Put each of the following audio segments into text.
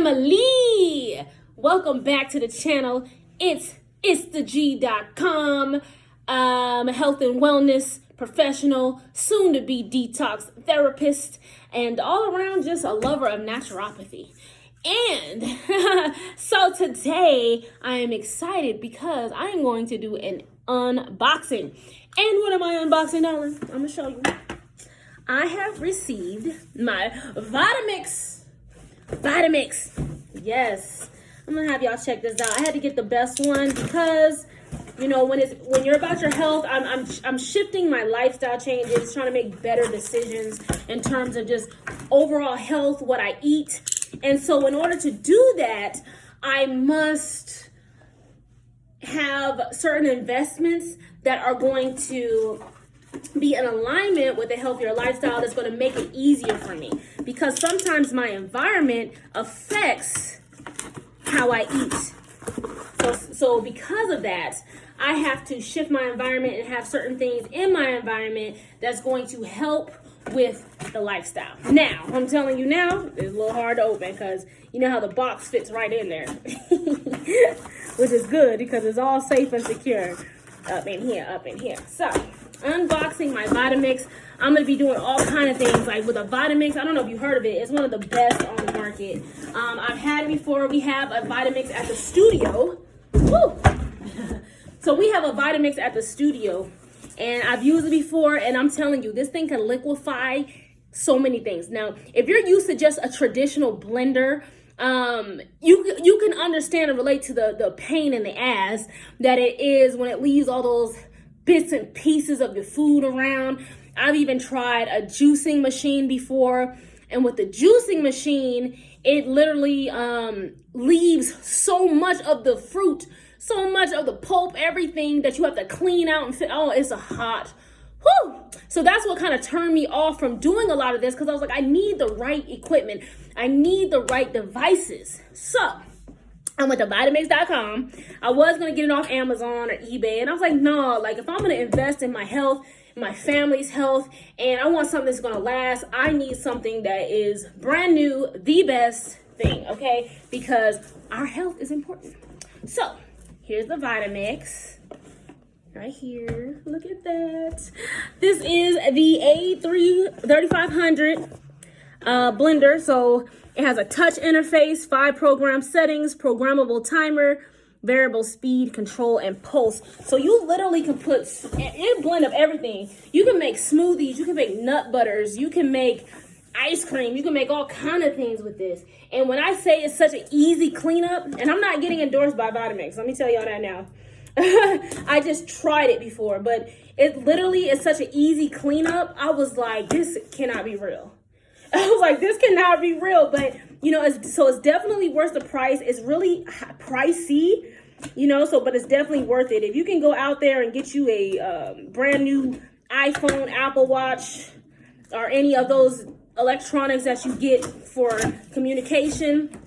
family. Welcome back to the channel. It's theg.com, health and wellness professional, soon to be detox therapist, and all around just a lover of naturopathy. And so today I am excited because I am going to do an unboxing. And what am I unboxing, darling? I'm gonna show you. I have received my Vitamix. Yes, I'm gonna have y'all check this out. I had to get the best one because, you know, when you're about your health, I'm shifting my lifestyle changes, trying to make better decisions in terms of just overall health, what I eat. And so in order to do that, I must have certain investments that are going to be in alignment with a healthier lifestyle that's going to make it easier for me, because sometimes my environment affects how I eat. So because of that, I have to shift my environment and have certain things in my environment that's going to help with the lifestyle. Now, I'm telling you now, it's a little hard to open because you know how the box fits right in there, which is good because it's all safe and secure up in here. So, unboxing my Vitamix. I'm going to be doing all kind of things like with a Vitamix. I don't know if you heard of it. It's one of the best on the market. I've had it before. We have a Vitamix at the studio. Woo! So we have a Vitamix at the studio, and I've used it before, and I'm telling you, this thing can liquefy so many things. Now, if you're used to just a traditional blender, you can understand and relate to the pain in the ass that it is when it leaves all those bits and pieces of your food around. I've even tried a juicing machine before, and with the juicing machine, it literally leaves so much of the fruit, so much of the pulp, everything that you have to clean out and fit. Oh, it's a hot. Whew. So that's what kind of turned me off from doing a lot of this, because I was like, I need the right equipment. I need the right devices. So I went to Vitamix.com. I was going to get it off Amazon or eBay. And I was like, no, like if I'm going to invest in my health, my family's health, and I want something that's going to last, I need something that is brand new, the best thing, okay? Because our health is important. So here's the Vitamix. Right here. Look at that. This is the A3500 blender. So it has a touch interface, 5 program settings, programmable timer, variable speed, control, and pulse. So you literally can put in a blend of everything. You can make smoothies, you can make nut butters, you can make ice cream, you can make all kind of things with this. And when I say it's such an easy cleanup, and I'm not getting endorsed by Vitamix, let me tell y'all that now. I just tried it before, but it literally is such an easy cleanup. I was like, this cannot be real. I was like, this cannot be real. But, you know, it's definitely worth the price. It's really pricey, you know, but it's definitely worth it. If you can go out there and get you a brand new iPhone, Apple Watch, or any of those electronics that you get for communication,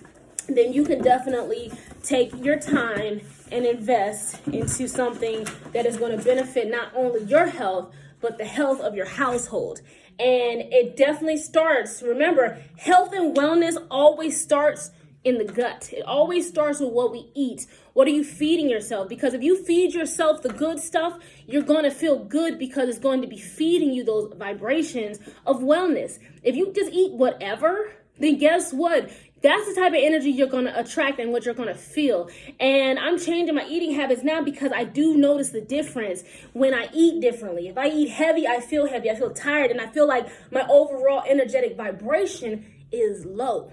then you can definitely take your time and invest into something that is going to benefit not only your health, but the health of your household. And it definitely starts, remember, health and wellness always starts in the gut. It always starts with what we eat. What are you feeding yourself? Because if you feed yourself the good stuff, you're going to feel good because it's going to be feeding you those vibrations of wellness. If you just eat whatever, then guess what? That's the type of energy you're going to attract and what you're going to feel. And I'm changing my eating habits now because I do notice the difference when I eat differently. If I eat heavy, I feel heavy. I feel tired, and I feel like my overall energetic vibration is low.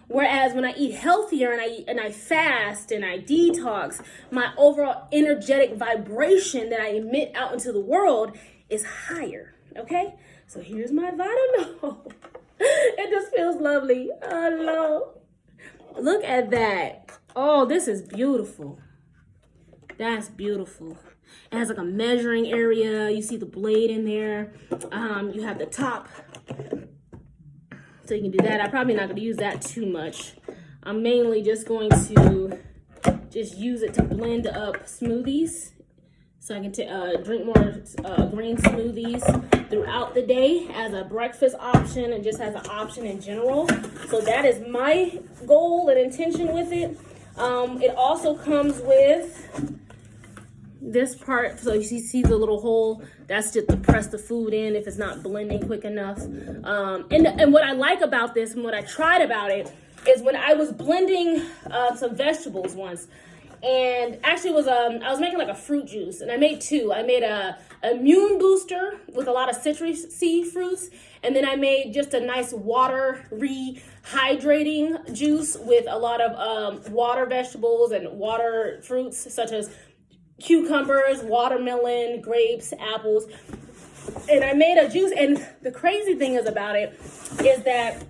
Whereas when I eat healthier and I fast and I detox, my overall energetic vibration that I emit out into the world is higher. Okay? So here's my vitamin. It just feels lovely. Oh no. Look at that. Oh, this is beautiful. That's beautiful. It has like a measuring area. You see the blade in there. You have the top. So you can do that. I'm probably not going to use that too much. I'm mainly just going to just use it to blend up smoothies. So I can drink more green smoothies throughout the day as a breakfast option and just as an option in general. So that is my goal and intention with it. It also comes with this part. So you see the little hole, that's just to press the food in if it's not blending quick enough. And what I like about this and what I tried about it is when I was blending some vegetables once. And actually I was making like a fruit juice, and I made two. I made a immune booster with a lot of citrusy fruits, and then I made just a nice water rehydrating juice with a lot of water vegetables and water fruits such as cucumbers, watermelon, grapes, apples. And I made a juice, and the crazy thing is about it is that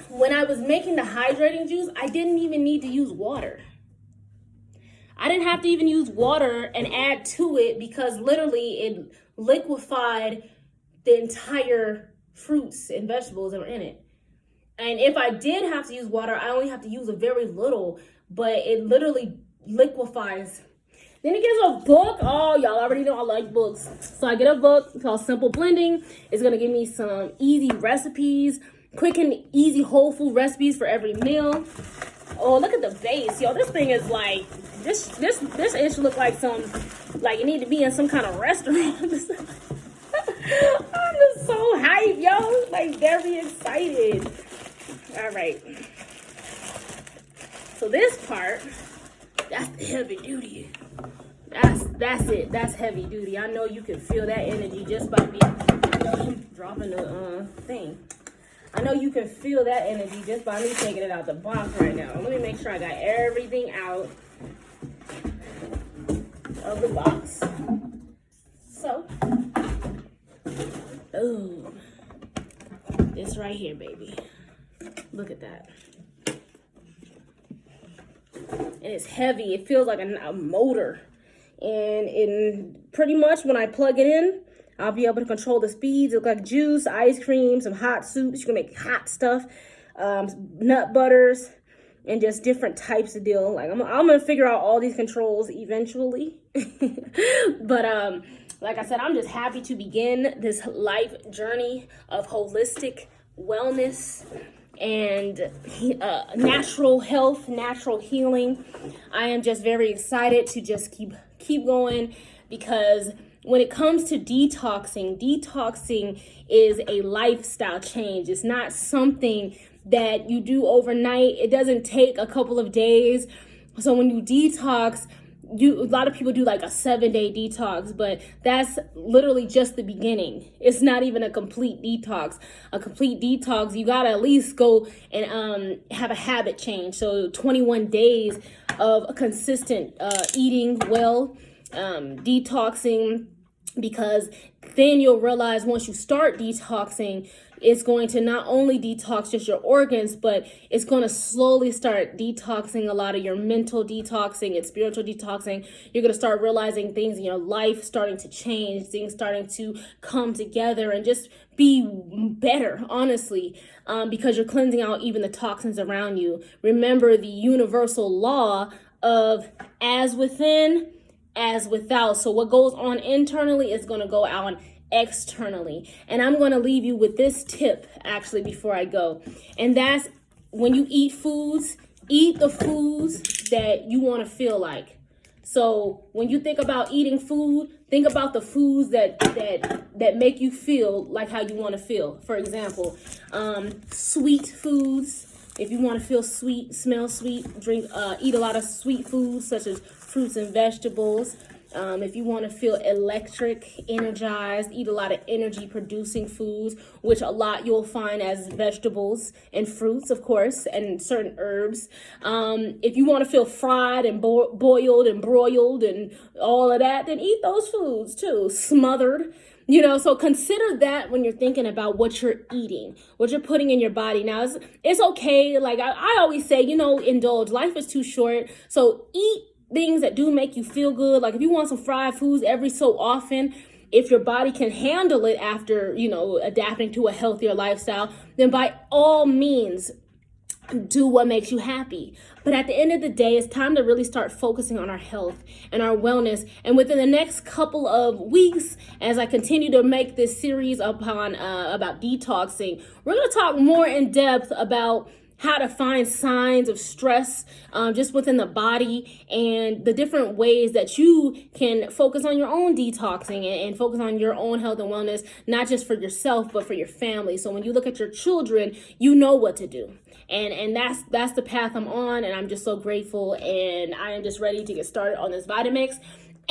when I was making the hydrating juice, I didn't even need to use water. I didn't have to even use water and add to it because literally it liquefied the entire fruits and vegetables that were in it. And if I did have to use water, I only have to use a very little, but it literally liquefies. Then it gives a book. Oh, y'all already know I like books. So I get a book called Simple Blending. It's going to give me some easy recipes, quick and easy whole food recipes for every meal. Oh, look at the base. Yo, this thing is like, this ish look like it need to be in some kind of restaurant. I'm just so hyped, yo. Like, very excited. All right. So this part, that's the heavy duty. That's it. That's heavy duty. I know you can feel that energy just by me dropping the thing. I know you can feel that energy just by me taking it out the box right now. Let me make sure I got everything out of the box. So, oh, this right here, baby. Look at that. And it's heavy. It feels like a motor. And pretty much when I plug it in, I'll be able to control the speeds. It'll look like juice, ice cream, some hot soups. You can make hot stuff, nut butters, and just different types of deal. Like I'm gonna figure out all these controls eventually. But like I said, I'm just happy to begin this life journey of holistic wellness and natural health, natural healing. I am just very excited to just keep going, because when it comes to detoxing is a lifestyle change. It's not something that you do overnight. It doesn't take a couple of days. So when you detox, a lot of people do like a 7-day detox, but that's literally just the beginning. It's not even a complete detox. A complete detox, you gotta at least go and have a habit change. So 21 days of consistent eating well, detoxing, because then you'll realize once you start detoxing, it's going to not only detox just your organs, but it's going to slowly start detoxing a lot of your mental detoxing and spiritual detoxing. You're going to start realizing things in your life starting to change, things starting to come together and just be better, honestly, because you're cleansing out even the toxins around you. Remember the universal law of as within, as without. So what goes on internally is going to go out externally. And I'm going to leave you with this tip actually before I go. And that's when you eat foods, eat the foods that you want to feel like. So when you think about eating food, think about the foods that make you feel like how you want to feel. For example, sweet foods. If you want to feel sweet, smell sweet, eat a lot of sweet foods such as fruits and vegetables. If you want to feel electric, energized, eat a lot of energy producing foods, which a lot you'll find as vegetables and fruits, of course, and certain herbs. If you want to feel fried and boiled and broiled and all of that, then eat those foods too, smothered. So consider that when you're thinking about what you're eating, what you're putting in your body. Now, it's okay. Like I always say, indulge. Life is too short. So eat things that do make you feel good. Like if you want some fried foods every so often, if your body can handle it after, adapting to a healthier lifestyle, then by all means, do what makes you happy. But at the end of the day, it's time to really start focusing on our health and our wellness. And within the next couple of weeks, as I continue to make this series upon about detoxing, we're going to talk more in depth about how to find signs of stress just within the body, and the different ways that you can focus on your own detoxing and focus on your own health and wellness, not just for yourself, but for your family. So when you look at your children, you know what to do. And that's the path I'm on, and I'm just so grateful, and I am just ready to get started on this Vitamix.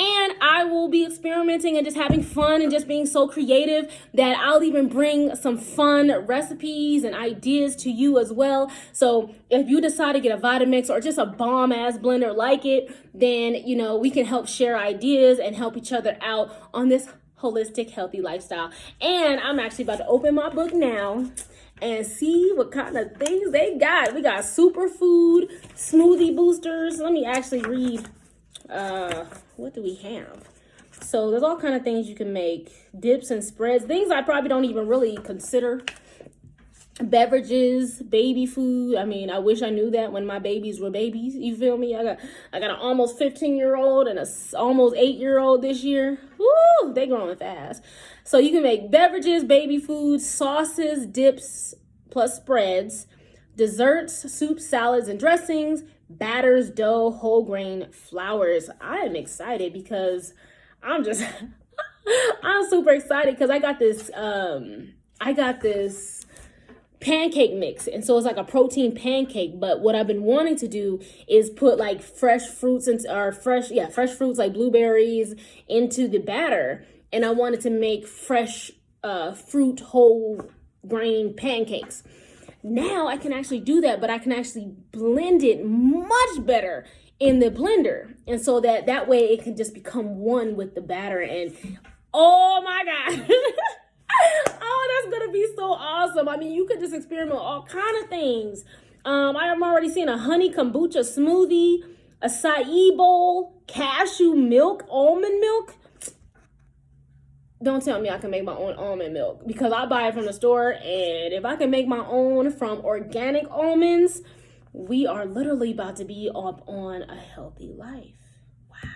And I will be experimenting and just having fun and just being so creative that I'll even bring some fun recipes and ideas to you as well. So if you decide to get a Vitamix or just a bomb ass blender like it, then, you know, we can help share ideas and help each other out on this holistic, healthy lifestyle. And I'm actually about to open my book now and see what kind of things they got. We got superfood, smoothie boosters. Let me actually read. What do we have? So there's all kind of things you can make, dips and spreads, things I probably don't even really consider. Beverages, baby food. I mean, I wish I knew that when my babies were babies. You feel me? I got an almost 15-year-old and a almost 8-year-old this year. Woo, they growing fast. So you can make beverages, baby food, sauces, dips, plus spreads, desserts, soups, salads, and dressings, batters, dough, whole grain, flours. I am excited because I'm super excited because I got this pancake mix, and so it's like a protein pancake. But what I've been wanting to do is put like fresh fruits fresh fruits like blueberries into the batter, and I wanted to make fresh fruit whole grain pancakes. Now I can actually do that, but I can actually blend it much better in the blender. And so that way it can just become one with the batter. And oh my God. Oh, that's going to be so awesome. I mean, you could just experiment with all kind of things. I'm already seeing a honey kombucha smoothie, acai bowl, cashew milk, almond milk. Don't tell me I can make my own almond milk, because I buy it from the store, and if I can make my own from organic almonds, we are literally about to be up on a healthy life. Wow.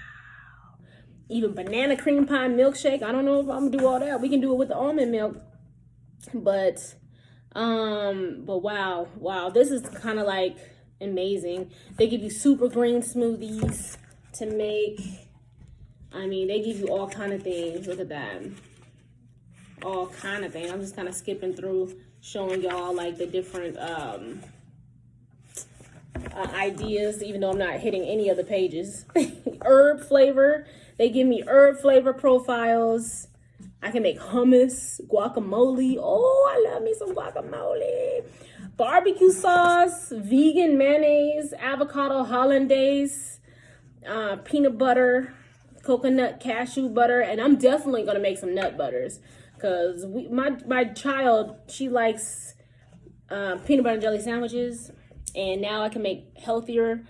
Even banana cream pie milkshake. I don't know if I'm gonna do all that. We can do it with the almond milk. But wow, this is kind of like amazing. They give you super green smoothies to make. I mean, they give you all kind of things. Look at that. All kind of things. I'm just kind of skipping through, showing y'all like the different ideas, even though I'm not hitting any of the pages. Herb flavor. They give me herb flavor profiles. I can make hummus, guacamole. Oh, I love me some guacamole. Barbecue sauce, vegan mayonnaise, avocado hollandaise, peanut butter, coconut cashew butter, and I'm definitely gonna make some nut butters, because my child, she likes peanut butter and jelly sandwiches, and now I can make healthier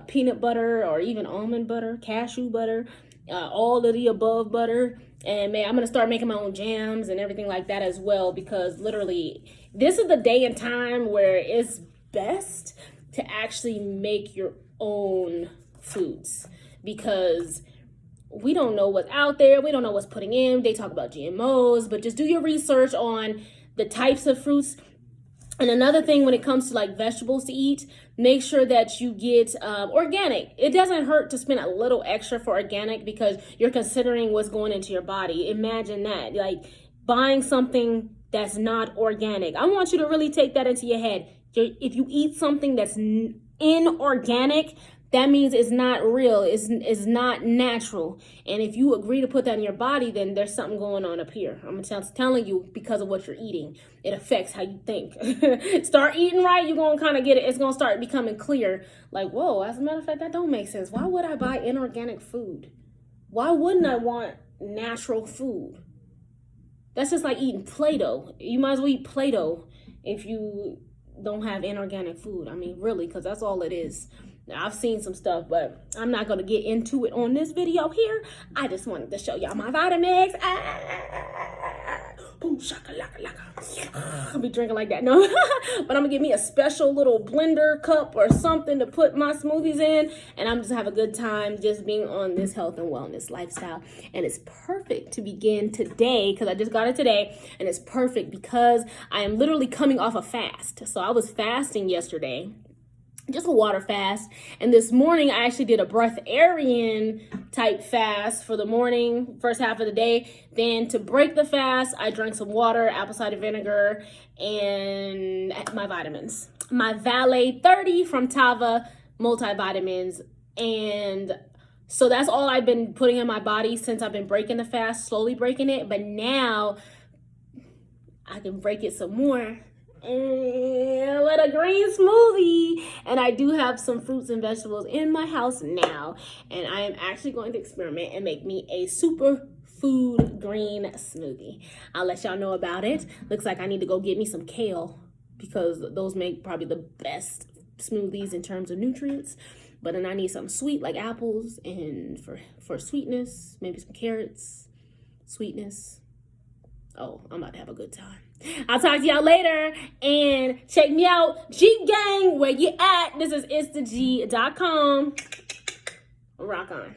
peanut butter or even almond butter, cashew butter, all of the above butter. And man, I'm gonna start making my own jams and everything like that as well, because literally this is the day and time where it's best to actually make your own foods, because we don't know what's out there. We don't know what's putting in. They talk about GMOs, but just do your research on the types of fruits. And another thing, when it comes to like vegetables to eat, make sure that you get organic. It doesn't hurt to spend a little extra for organic, because you're considering what's going into your body. Imagine that, like buying something that's not organic. I want you to really take that into your head. If you eat something that's inorganic, that means it's not real, it's not natural. And if you agree to put that in your body, then there's something going on up here. I'm telling you, because of what you're eating, it affects how you think. Start eating right, you're going to kind of get it. It's going to start becoming clear. Like, whoa, as a matter of fact, that don't make sense. Why would I buy inorganic food? Why wouldn't I want natural food? That's just like eating Play-Doh. You might as well eat Play-Doh if you don't have inorganic food. I mean, really, because that's all it is. Now, I've seen some stuff, but I'm not going to get into it on this video here. I just wanted to show y'all my Vitamix. Boom, shaka, laka, laka. I'll be drinking like that. No, but I'm gonna get me a special little blender cup or something to put my smoothies in, and I'm just have a good time just being on this health and wellness lifestyle. And it's perfect to begin today because I just got it today, and it's perfect because I am literally coming off a fast. So I was fasting yesterday, just a water fast, and this morning I actually did a breatharian type fast for the morning, first half of the day. Then to break the fast, I drank some water, apple cider vinegar, and my vitamins. My Valet 30 from Tava multivitamins. And so that's all I've been putting in my body since I've been breaking the fast, slowly breaking it. But now I can break it some more with a green smoothie. And I do have some fruits and vegetables in my house now, and I am actually going to experiment and make me a superfood green smoothie. I'll let y'all know about it. Looks like I need to go get me some kale because those make probably the best smoothies in terms of nutrients. But then I need something sweet like apples, and for sweetness, maybe some carrots, sweetness. Oh, I'm about to have a good time. I'll talk to y'all later, and check me out, G Gang, where you at? This is It'sTheG.com. Rock on.